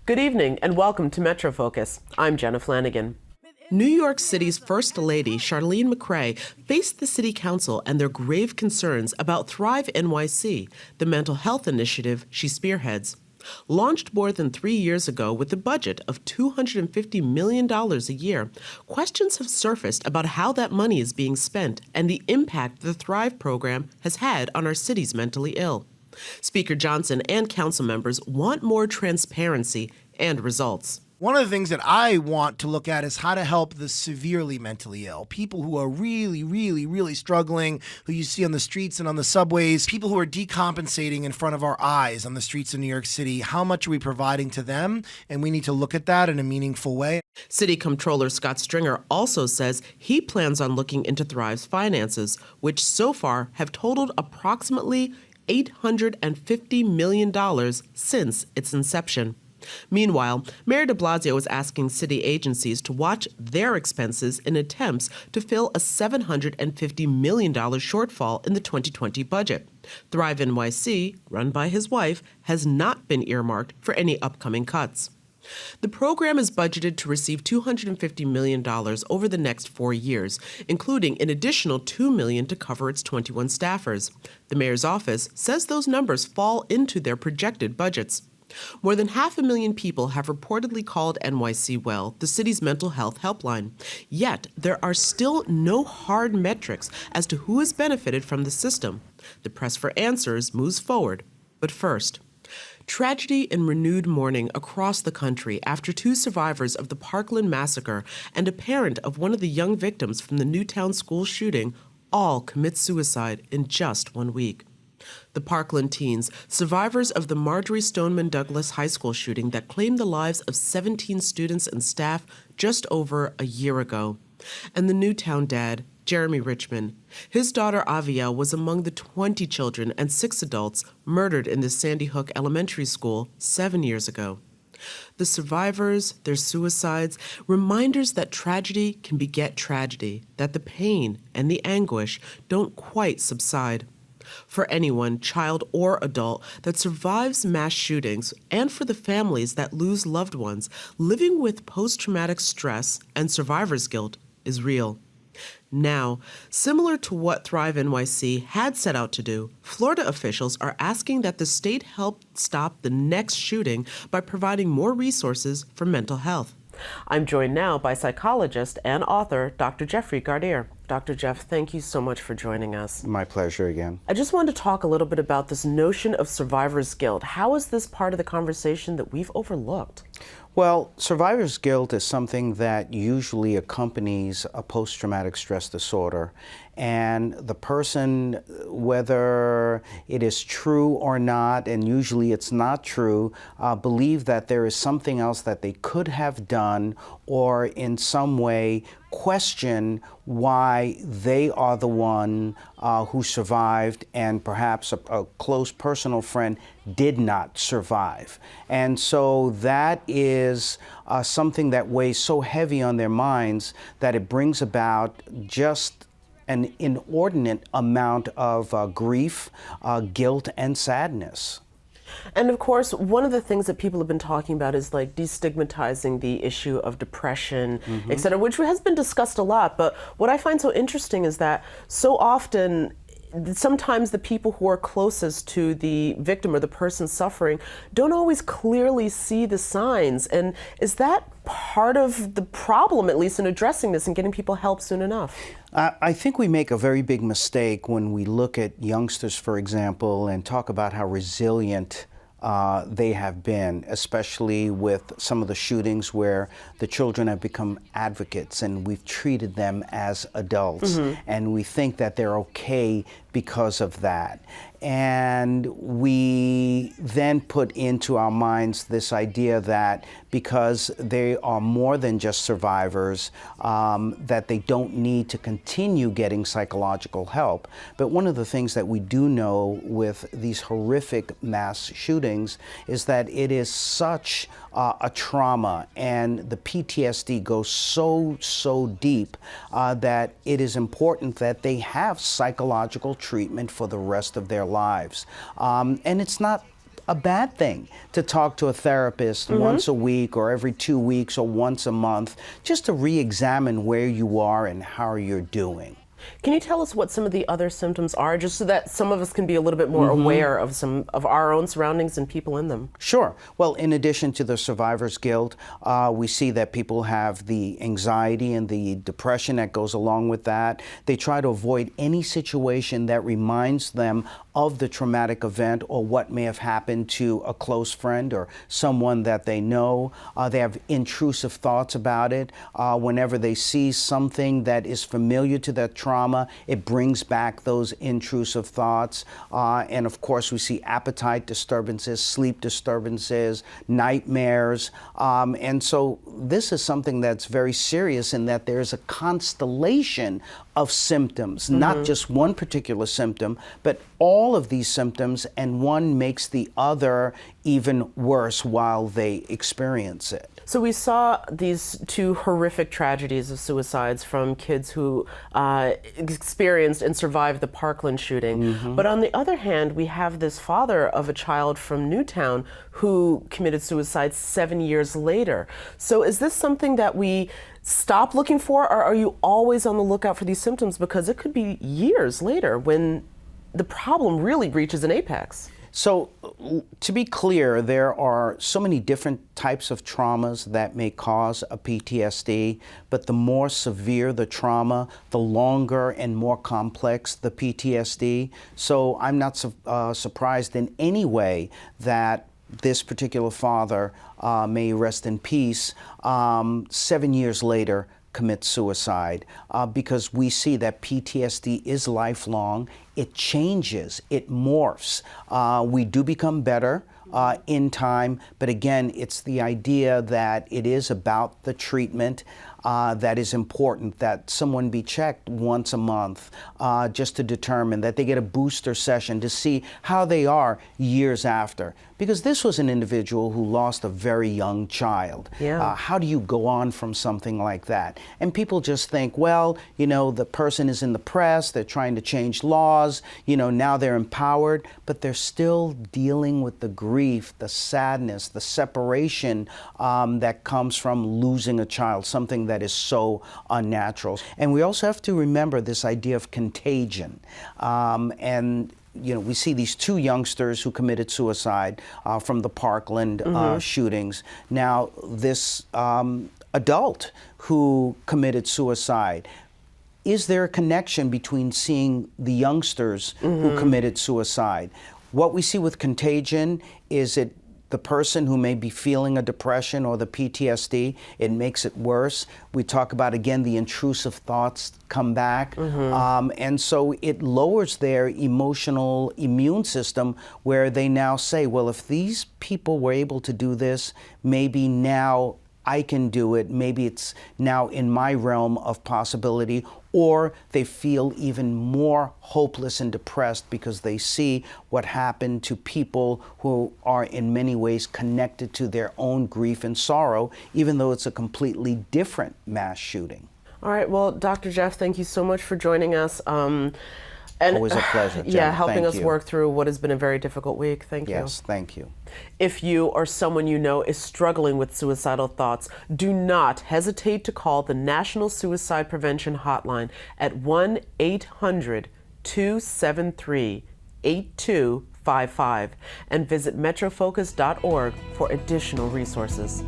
Good evening and welcome to Metro Focus. I'm Jenna Flanagan. New York City's First Lady, Charlene McRae, faced the City Council and their grave concerns about Thrive NYC, the mental health initiative she spearheads. Launched more than 3 years ago with a budget of $250 million a year, questions have surfaced about how that money is being spent and the impact the Thrive program has had on our city's mentally ill. Speaker Johnson and council members want more transparency and results. One of the things that I want to look at is how to help the severely mentally ill, people who are really struggling, who you see on the streets and on the subways, people who are decompensating in front of our eyes on the streets of New York City. How much are we providing to them? And we need to look at that in a meaningful way. City Comptroller Scott Stringer also says he plans on looking into Thrive's finances, which so far have totaled approximately $850 million since its inception. Meanwhile, Mayor de Blasio is asking city agencies to watch their expenses in attempts to fill a $750 million shortfall in the 2020 budget. Thrive NYC, run by his wife, has not been earmarked for any upcoming cuts. The program is budgeted to receive $250 million over the next 4 years, including an additional $2 million to cover its 21 staffers. The mayor's office says those numbers fall into their projected budgets. More than 500,000 people have reportedly called NYC Well, the city's mental health helpline. Yet, there are still no hard metrics as to who has benefited from the system. The press for answers moves forward. But first, tragedy and renewed mourning across the country after 2 survivors of the Parkland massacre and a parent of one of the young victims from the Newtown school shooting all commit suicide in just 1 week. The Parkland teens, survivors of the Marjory Stoneman Douglas High School shooting that claimed the lives of 17 students and staff just over a year ago. And the Newtown dad, Jeremy Richmond. His daughter Avielle was among the 20 children and 6 adults murdered in the Sandy Hook Elementary School 7 years ago. The survivors, their suicides, reminders that tragedy can beget tragedy, that the pain and the anguish don't quite subside. For anyone, child or adult, that survives mass shootings, and for the families that lose loved ones, living with post-traumatic stress and survivor's guilt is real. Now, similar to what Thrive NYC had set out to do, Florida officials are asking that the state help stop the next shooting by providing more resources for mental health. I'm joined now by psychologist and author Dr. Jeffrey Gardier. Dr. Jeff, thank you so much for joining us. My pleasure again. I just wanted to talk a little bit about this notion of survivor's guilt. How is this part of the conversation that we've overlooked? Well, survivor's guilt is something that usually accompanies a post-traumatic stress disorder. And the person, whether it is true or not, and usually it's not true, believe that there is something else that they could have done, or in some way question why they are the one who survived and perhaps a close personal friend did not survive. And so that is something that weighs so heavy on their minds that it brings about just an inordinate amount of grief, guilt, and sadness. And of course, one of the things that people have been talking about is like destigmatizing the issue of depression, et cetera, which has been discussed a lot. But what I find so interesting is that so often, sometimes the people who are closest to the victim or the person suffering don't always clearly see the signs. And is that part of the problem, at least in addressing this and getting people help soon enough? I think we make a very big mistake when we look at youngsters, for example, and talk about how resilient they have been, especially with some of the shootings where the children have become advocates and we've treated them as adults, and we think that they're okay because of that. And we then put into our minds this idea that because they are more than just survivors, that they don't need to continue getting psychological help. But one of the things that we do know with these horrific mass shootings is that it is such a trauma, and the PTSD goes so deep that it is important that they have psychological treatment for the rest of their lives. And it's not a bad thing to talk to a therapist once a week or every 2 weeks or once a month, just to re-examine where you are and how you're doing. Can you tell us what some of the other symptoms are, just so that some of us can be a little bit more aware of some of our own surroundings and people in them? Sure. Well, in addition to the survivor's guilt, we see that people have the anxiety and the depression that goes along with that. They try to avoid any situation that reminds them of the traumatic event or what may have happened to a close friend or someone that they know. They have intrusive thoughts about it. Whenever they see something that is familiar to that trauma, it brings back those intrusive thoughts. And of course, we see appetite disturbances, sleep disturbances, nightmares. And so this is something that's very serious in that there's a constellation of symptoms, not just one particular symptom, but all of these symptoms, and one makes the other even worse while they experience it. So we saw these two horrific tragedies of suicides from kids who experienced and survived the Parkland shooting. But on the other hand, we have this father of a child from Newtown who committed suicide 7 years later. So is this something that we stop looking for, or are you always on the lookout for these symptoms? Because it could be years later when the problem really reaches an apex. So, to be clear, there are so many different types of traumas that may cause a PTSD, but the more severe the trauma, the longer and more complex the PTSD. So I'm not surprised in any way that this particular father, may rest in peace, 7 years later commits suicide, because we see that PTSD is lifelong. It changes, it morphs. We do become better in time, but again, it's the idea that it is about the treatment that is important, that someone be checked once a month just to determine that they get a booster session to see how they are years after. Because this was an individual who lost a very young child. Yeah. How do you go on from something like that? And people just think, well, you know, the person is in the press, they're trying to change laws, you know, now they're empowered, but they're still dealing with the grief, the sadness, the separation that comes from losing a child, something that is so unnatural. And we also have to remember this idea of contagion. And you know, we see these two youngsters who committed suicide from the Parkland shootings. Now, this adult who committed suicide, is there a connection between seeing the youngsters who committed suicide? What we see with contagion is it the person who may be feeling a depression or the PTSD, it makes it worse. We talk about, again, the intrusive thoughts come back. And so it lowers their emotional immune system, where they now say, well, if these people were able to do this, maybe now I can do it. Maybe it's now in my realm of possibility. Or they feel even more hopeless and depressed because they see what happened to people who are in many ways connected to their own grief and sorrow, even though it's a completely different mass shooting. All right, well, Dr. Jeff, thank you so much for joining us. And always a pleasure, Jenna. Yeah, helping Thank us you. work through what has been a very difficult week. Thank you. Yes, thank you. If you or someone you know is struggling with suicidal thoughts, do not hesitate to call the National Suicide Prevention Hotline at 1-800-273-8255 and visit metrofocus.org for additional resources.